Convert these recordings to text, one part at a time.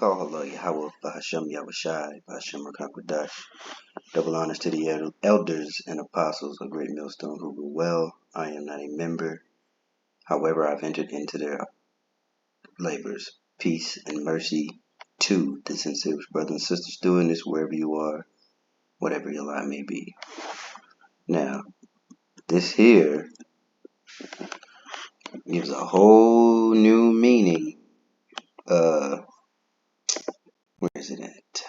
Call Yahweh, Bahashem Yahushai, Bahashem Rakakwadash. Double honors to the elders and apostles of Great Millstone who rule well. I am not a member. However, I've entered into their labors. Peace and mercy to the sincere brothers and sisters doing this wherever you are, whatever your lot may be. Now, this here gives a whole new meaning. Where is it at?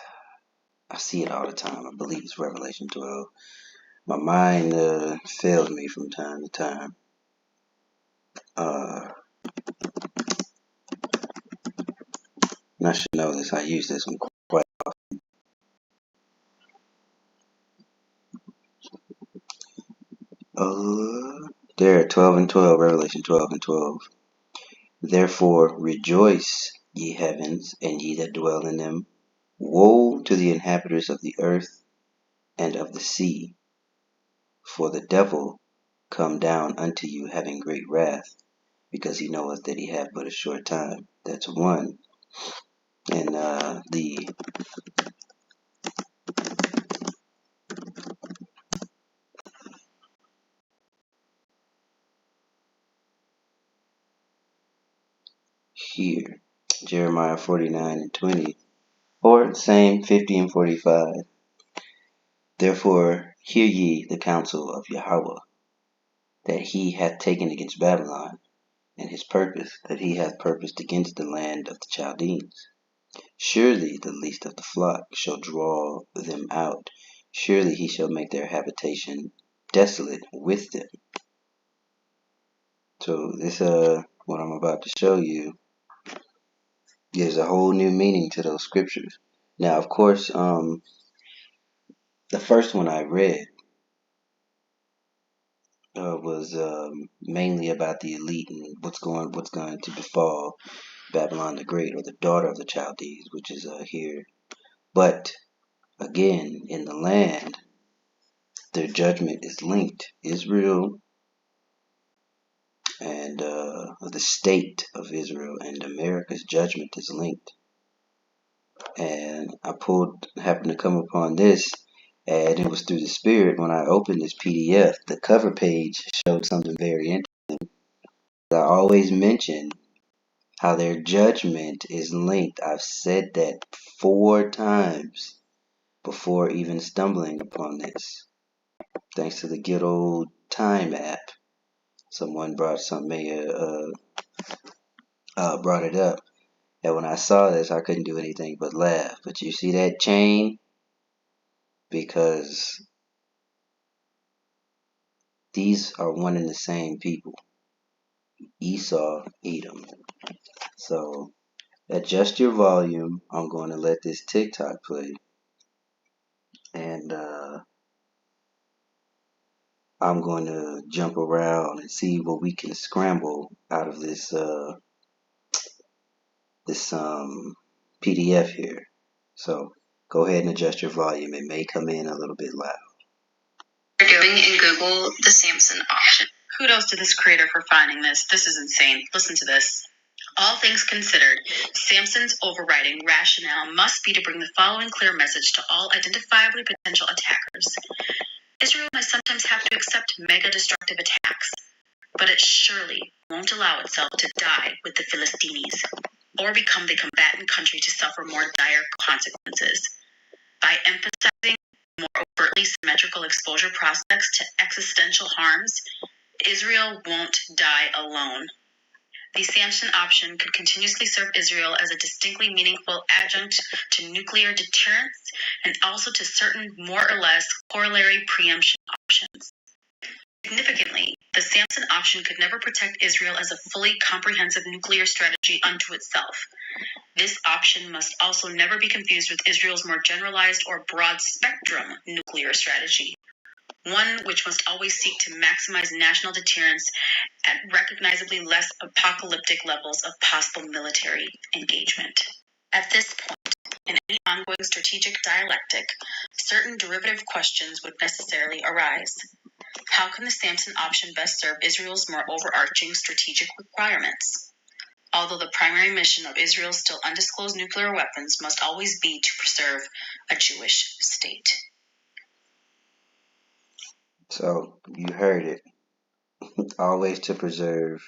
I see it all the time. I believe it's Revelation 12. My mind fails me from time to time. And I should know this. I use this one quite often. There, 12 and 12, Revelation 12 and 12. Therefore rejoice, ye heavens, and ye that dwell in them. Woe to the inhabitants of the earth and of the sea, for the devil come down unto you having great wrath, because he knoweth that he hath but a short time. That's one. And the here, Jeremiah 49 and 20, or same 50 and 45. Therefore hear ye the counsel of Yahweh, that he hath taken against Babylon, and his purpose that he hath purposed against the land of the Chaldeans. Surely the least of the flock shall draw them out. Surely he shall make their habitation desolate with them. So this what I'm about to show you gives a whole new meaning to those scriptures. Now, of course, the first one I read was mainly about the elite and what's going to befall Babylon the Great, or the daughter of the Chaldees, which is here. But again, in the land, their judgment is linked. Israel and the state of Israel and America's judgment is linked. And I happened to come upon this, and it was through the Spirit. When I opened this PDF, the cover page showed something very interesting. I always mention how their judgment is linked. I've said that 4 times before even stumbling upon this. Thanks to the good old Time app. Someone brought it up. And when I saw this, I couldn't do anything but laugh. But you see that chain? Because these are one and the same people. Esau, Edom. So adjust your volume. I'm going to let this TikTok play. And I'm going to jump around and see what we can scramble out of this PDF here. So go ahead and adjust your volume. It may come in a little bit loud. You're doing in Google the Samson option. Kudos to this creator for finding this. This is insane. Listen to this. All things considered, Samson's overriding rationale must be to bring the following clear message to all identifiably potential attackers. Israel may sometimes have to accept mega-destructive attacks, but it surely won't allow itself to die with the Philistines or become the combatant country to suffer more dire consequences. By emphasizing more overtly symmetrical exposure prospects to existential harms, Israel won't die alone. The Samson option could continuously serve Israel as a distinctly meaningful adjunct to nuclear deterrence and also to certain more or less corollary preemption options. Significantly, the Samson option could never protect Israel as a fully comprehensive nuclear strategy unto itself. This option must also never be confused with Israel's more generalized or broad-spectrum nuclear strategy, one which must always seek to maximize national deterrence at recognizably less apocalyptic levels of possible military engagement. At this point, in any ongoing strategic dialectic, certain derivative questions would necessarily arise. How can the Samson option best serve Israel's more overarching strategic requirements? although the primary mission of Israel's still undisclosed nuclear weapons must always be to preserve a Jewish state. So you heard it. Always to preserve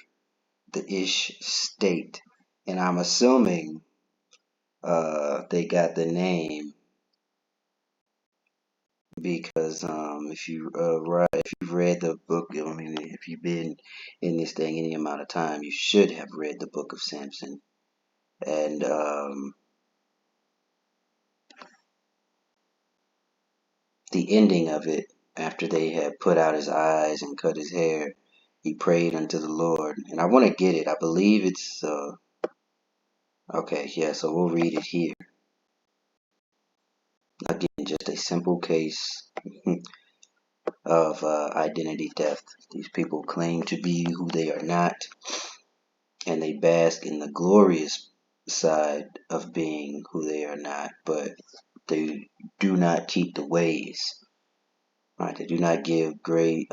the ish state. And I'm assuming they got the name because if you've read the book, I mean, if you've been in this thing any amount of time, you should have read the book of Samson. And the ending of it, after they had put out his eyes and cut his hair, he prayed unto the Lord. And I want to get it. I believe it's okay. Yeah, so we'll read it here. Again, just a simple case of identity theft. These people claim to be who they are not, and they bask in the glorious side of being who they are not, but they do not keep the ways. Right? They do not give they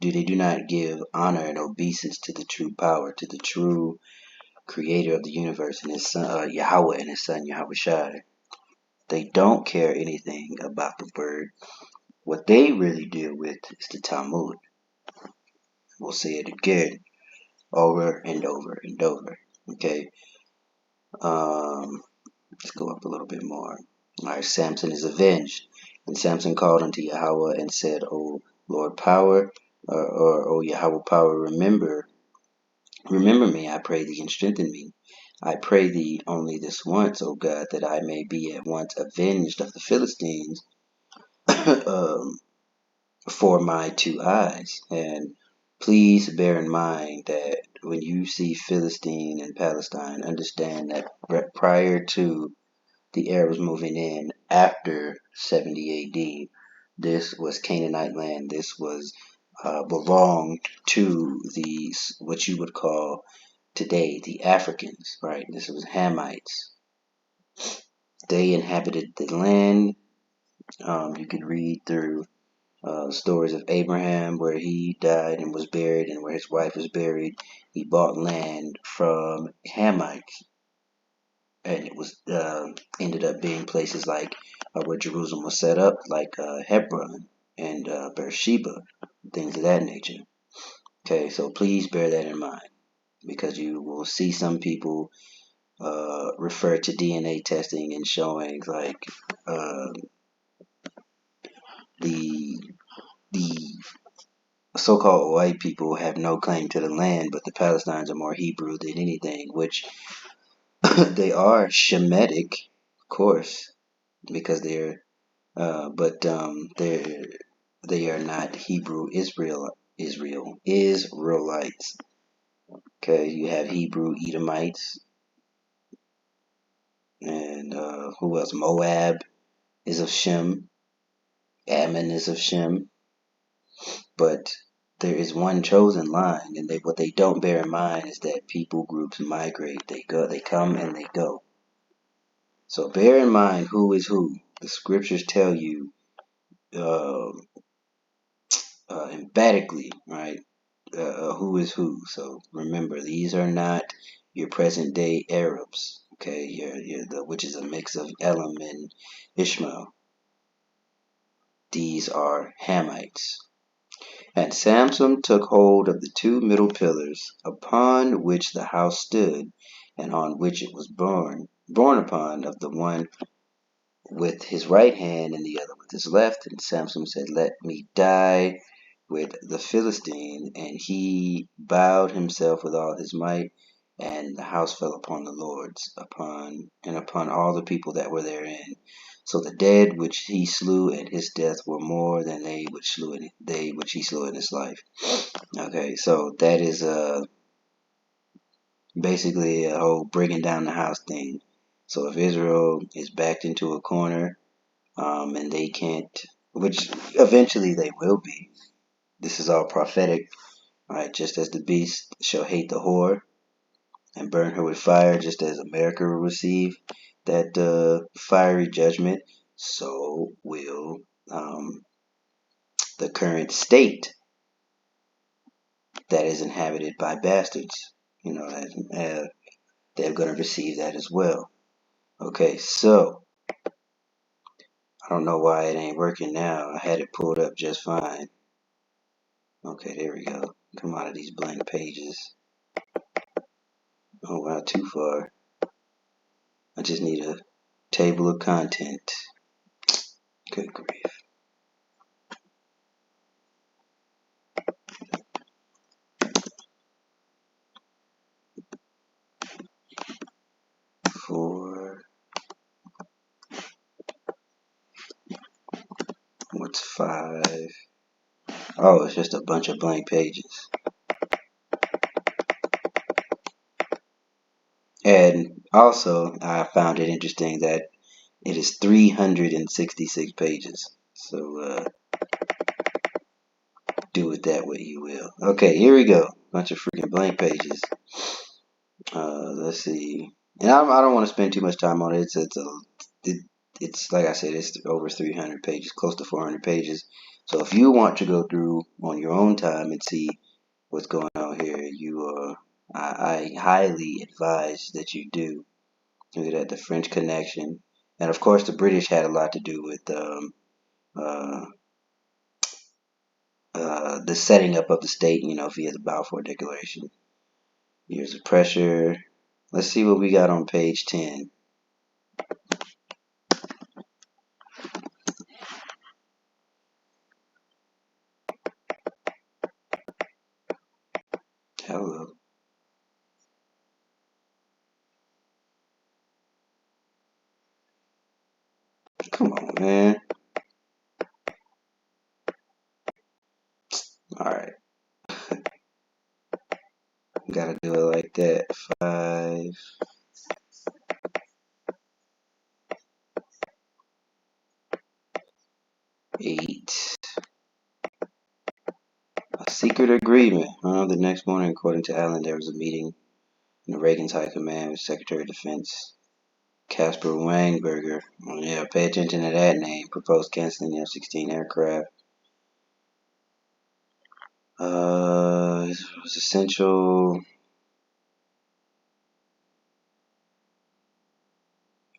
do not give honor and obeisance to the true power, to the true creator of the universe and his son Yahweh and his son Yahweh Shai. They don't care anything about the word. What they really deal with is the Talmud. We'll say it again, over and over and over. Okay. Let's go up a little bit more. All right. Samson is avenged, and Samson called unto Yahweh and said, "O Lord power, or O Yahweh power, remember me, I pray thee, and strengthen me. I pray thee only this once, O God, that I may be at once avenged of the Philistines um, for my two eyes." And please bear in mind that when you see Philistine and Palestine, understand that prior to the Arabs moving in after 70 AD, this was Canaanite land. This was belonged to the what you would call today the Africans, right? This was Hamites. They inhabited the land. You could read through stories of Abraham where he died and was buried, and where his wife was buried. He bought land from Hamites, and it was ended up being places like where Jerusalem was set up, like Hebron and Beersheba, things of that nature. Okay, so please bear that in mind, because you will see some people refer to DNA testing and showing like uh, the the so-called white people have no claim to the land, but the Palestinians are more Hebrew than anything, which they are Shemitic, of course, because they're they are not Hebrew Israelites. Okay, you have Hebrew Edomites, and who else? Moab is of Shem. Ammon is of Shem. But there is one chosen line, and what they don't bear in mind is that people groups migrate. They come and they go. So bear in mind who is who. The scriptures tell you uh, emphatically, right? Who is who. So remember, these are not your present day Arabs. Okay, which is a mix of Elam and Ishmael. These are Hamites. And Samson took hold of the two middle pillars, upon which the house stood, and on which it was borne upon, of the one with his right hand, and the other with his left. And Samson said, "Let me die with the Philistine." And he bowed himself with all his might, and the house fell upon the lords, upon all the people that were therein. So the dead which he slew at his death were more than they which he slew in his life. Okay, so that is basically a whole bringing down the house thing. So if Israel is backed into a corner, and they can't, which eventually they will be. This is all prophetic, right? Just as the beast shall hate the whore and burn her with fire, just as America will receive that fiery judgment, so will the current state that is inhabited by bastards. You know, they're going to receive that as well. Okay, so I don't know why it ain't working now. I had it pulled up just fine. Okay, there we go. Come out of these blank pages. Oh, not too far. I just need a table of content. Good grief. Four. What's five? Oh, it's just a bunch of blank pages. And also, I found it interesting that it is 366 pages. So, do with that what you will. Okay, here we go. Bunch of freaking blank pages. Let's see. And I don't want to spend too much time on it. It's like I said, it's over 300 pages, close to 400 pages. So if you want to go through on your own time and see what's going on here, I highly advise that you do. Look at that, the French Connection, and of course the British had a lot to do with uh, the setting up of the state. Via the Balfour Declaration. Years of pressure. Let's see what we got on page 10. Hello. Come on, man. Alright. Gotta do it like that. 5, 8. A secret agreement. The next morning, according to Allen, there was a meeting in the Reagan's High Command with Secretary of Defense Caspar Weinberger. Yeah, pay attention to that name. Proposed canceling the F-16 aircraft. It was essential.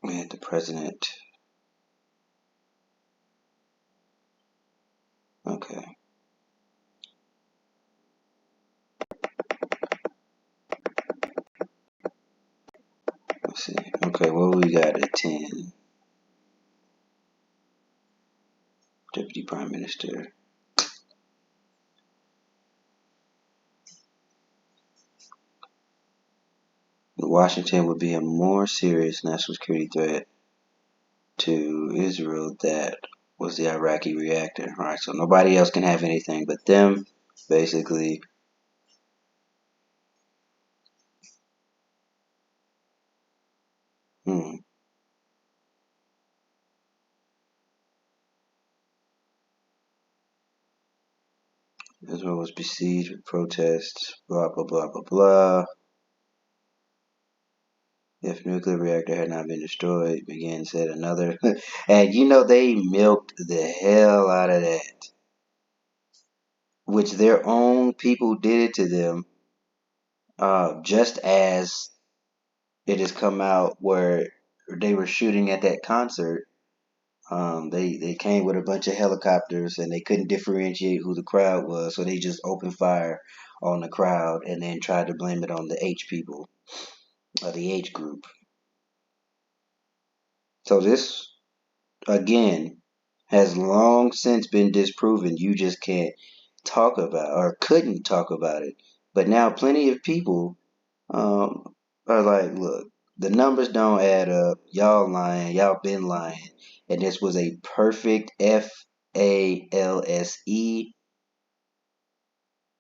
We had the president. Okay. Let's see. Okay, what we got at 10? Deputy Prime Minister. Washington would be a more serious national security threat to Israel that was the Iraqi reactor. Alright, so nobody else can have anything but them, basically. Israel was besieged with protests, blah, blah, blah, blah, blah. If nuclear reactor had not been destroyed, again said another. And they milked the hell out of that. Which their own people did it to them. Just as it has come out where they were shooting at that concert. They came with a bunch of helicopters and they couldn't differentiate who the crowd was, so they just opened fire on the crowd and then tried to blame it on the H people, or the H group. So this, again, has long since been disproven. You just can't talk about or couldn't talk about it. But now plenty of people are like, look, the numbers don't add up. Y'all lying. Y'all been lying. And this was a perfect FALSE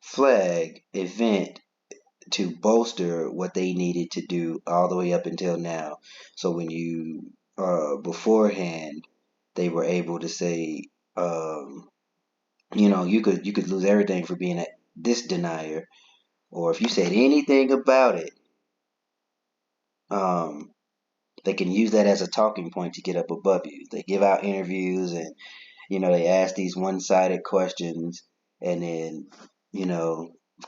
flag event to bolster what they needed to do all the way up until now. So when you beforehand, they were able to say, you could lose everything for being this denier, or if you said anything about it, they can use that as a talking point to get up above you. They give out interviews and they ask these one-sided questions, and then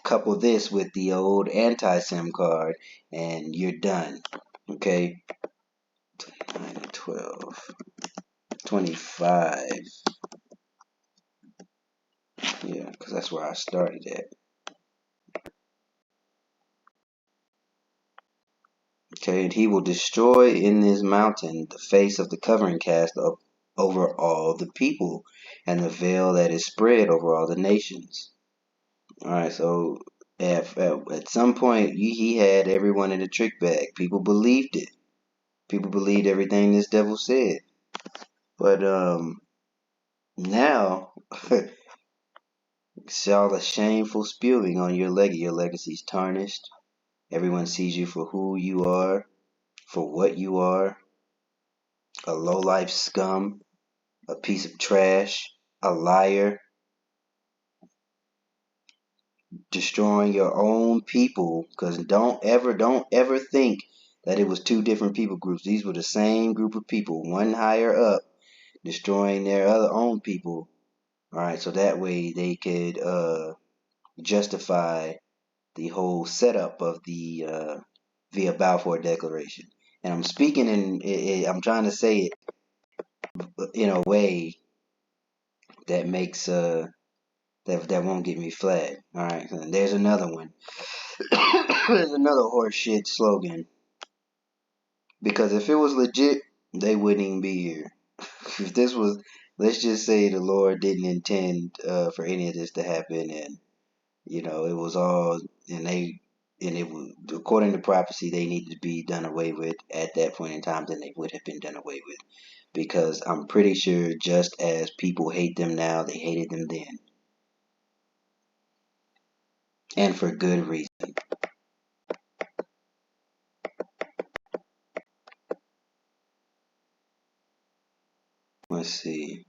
couple this with the old anti-SIM card, and you're done. Okay, 9, 12, 25. Yeah, because that's where I started at. Okay, and he will destroy in this mountain the face of the covering cast up over all the people, and the veil that is spread over all the nations. All right, so at some point, he had everyone in a trick bag. People believed it. People believed everything this devil said. But now, it's all the shameful spewing on your legacy. Your legacy's tarnished. Everyone sees you for who you are, for what you are, a low-life scum, a piece of trash, a liar, destroying your own people. Because don't ever think that it was two different people groups. These were the same group of people, one higher up, destroying their other own people. All right, so that way they could justify the whole setup of the via Balfour Declaration. And I'm speaking I'm trying to say it in a way that makes that won't get me flagged. All right, and there's another one. There's another horseshit slogan. Because if it was legit, they wouldn't even be here. If this was, let's just say the Lord didn't intend for any of this to happen, and it was all, and it was according to prophecy, they needed to be done away with at that point in time. Then they would have been done away with, because I'm pretty sure just as people hate them now, they hated them then, and for good reason. Let's see.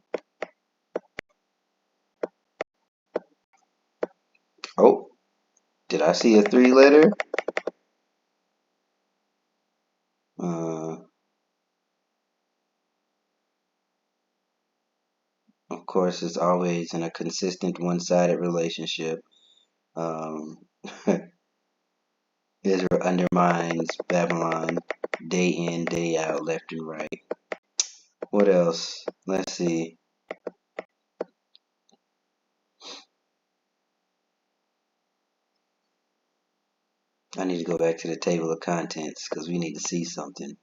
Oh, did I see a 3-letter? Uh, of course, it's always in a consistent one-sided relationship. Um, Israel undermines Babylon day in, day out, left and right. What else? Let's see. I need to go back to the table of contents because we need to see something.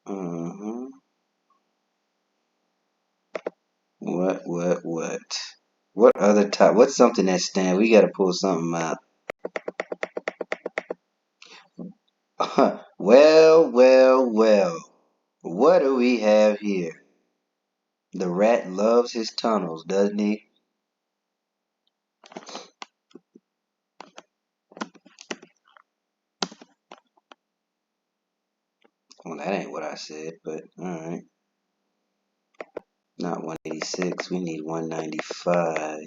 Uh-huh. What? What other top? What's something that stand? We got to pull something out. Well. What do we have here? The rat loves his tunnels, doesn't he? Well, that ain't what I said, but alright. Not 186, we need 195.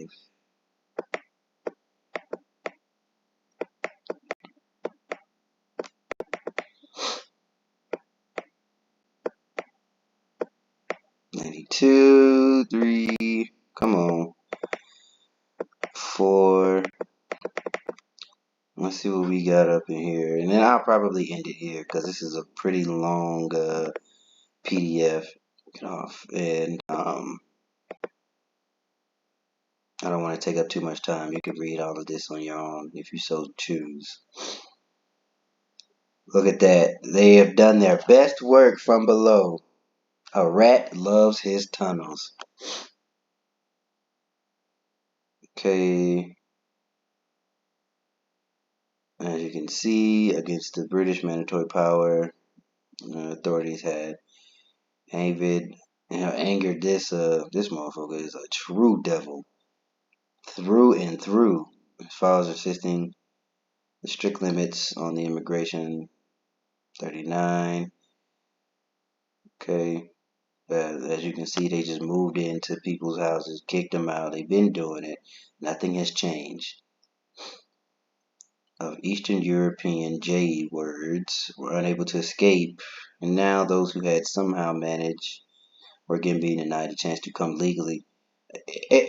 92, 3, come on. 4. Let's see what we got up in here. And then I'll probably end it here because this is a pretty long PDF. Get off. And I don't want to take up too much time. You can read all of this on your own if you so choose. Look at that. They have done their best work from below. A rat loves his tunnels. Okay. As you can see, against the British mandatory power, authorities had angered this motherfucker is a true devil through and through. As far as assisting the strict limits on the immigration, 39. Okay. As you can see, they just moved into people's houses, kicked them out. They've been doing it. Nothing has changed. of Eastern European J words were unable to escape, and now those who had somehow managed were again being denied a chance to come legally.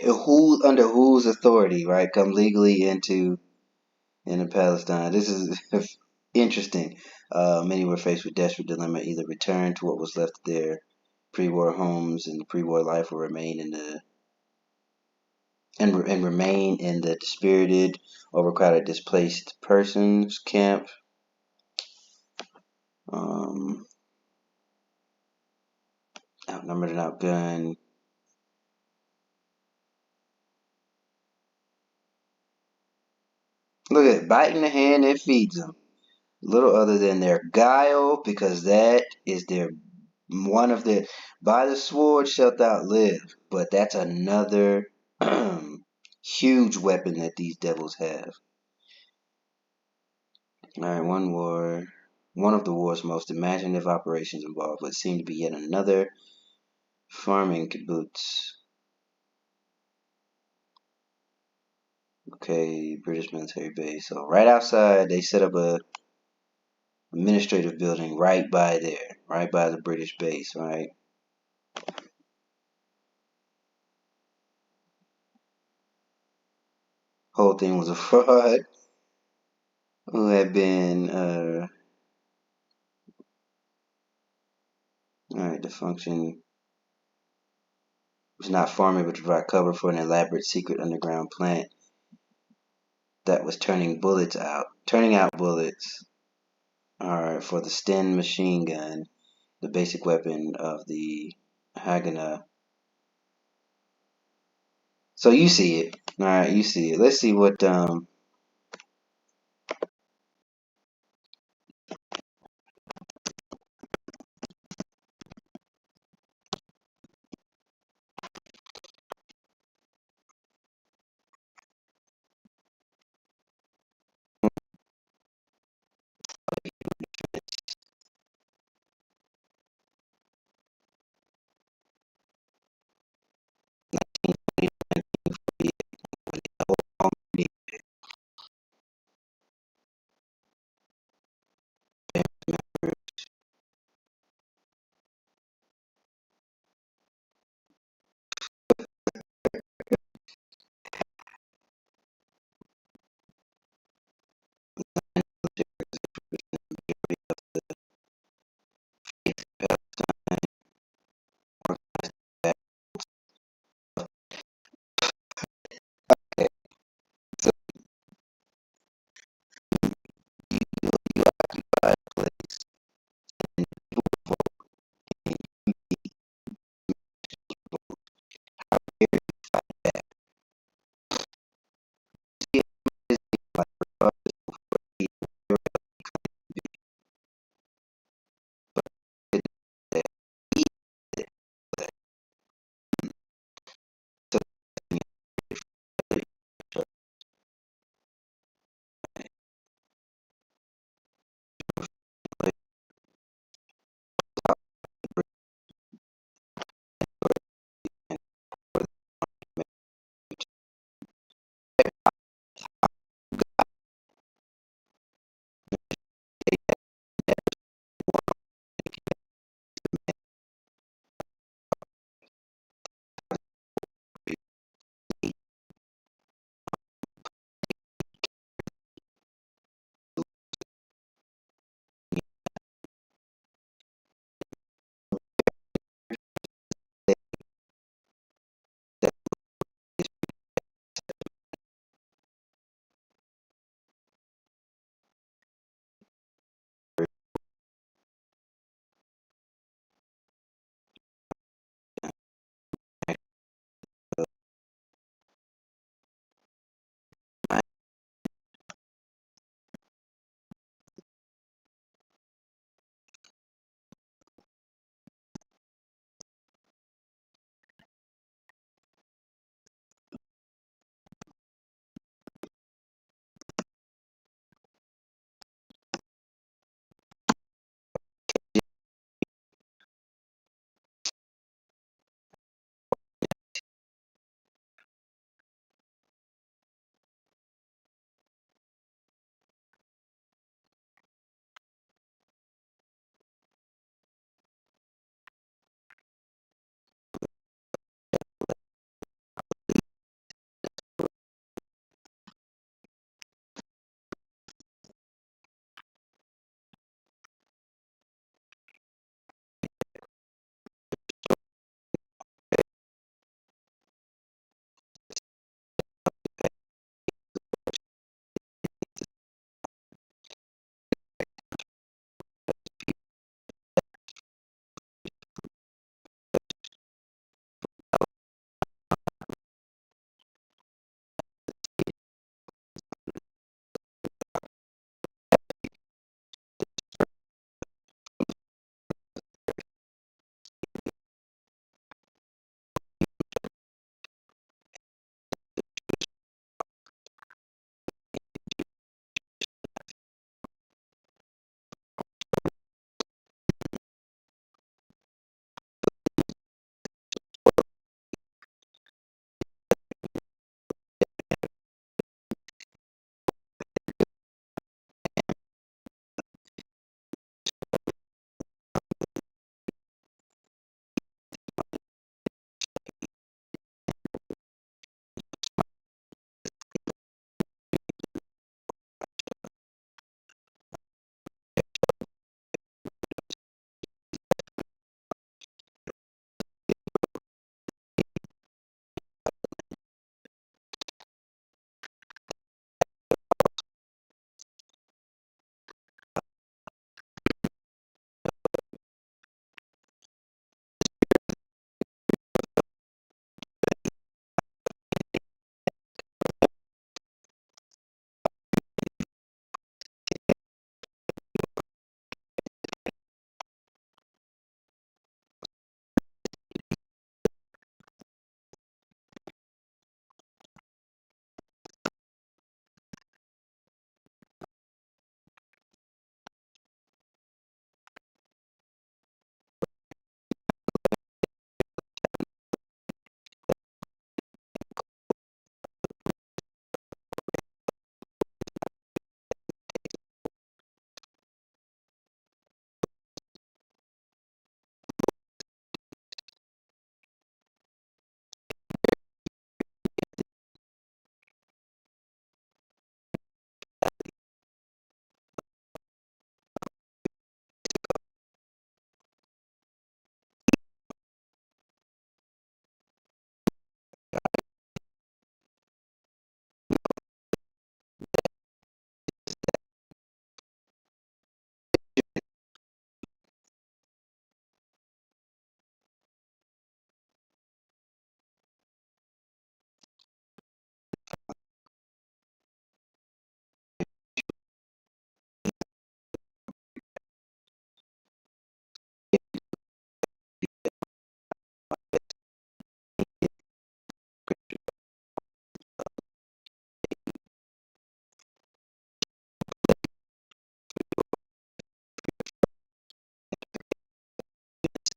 Who under whose authority, right? Come legally into Palestine. This is interesting. Many were faced with desperate dilemma: either return to what was left of their pre-war homes and the pre-war life, or remain in the and remain in the dispirited, overcrowded, displaced persons camp. Um, Outnumbered and outgunned. Look at it, biting the hand that feeds them. Little other than their guile, because that is their one of their. By the sword shalt thou live, but that's another huge weapon that these devils have. All right, one of the war's most imaginative operations involved what seemed to be yet another farming kibbutz. Okay, British military base. So right outside, they set up a administrative building right by there, right by the British base, right? Whole thing was a fraud. Who had been, alright, the function was not farming but to provide cover for an elaborate secret underground plant that was turning out bullets, alright, for the Sten machine gun, the basic weapon of the Haganah. So you see it, alright, you see it. Let's see what,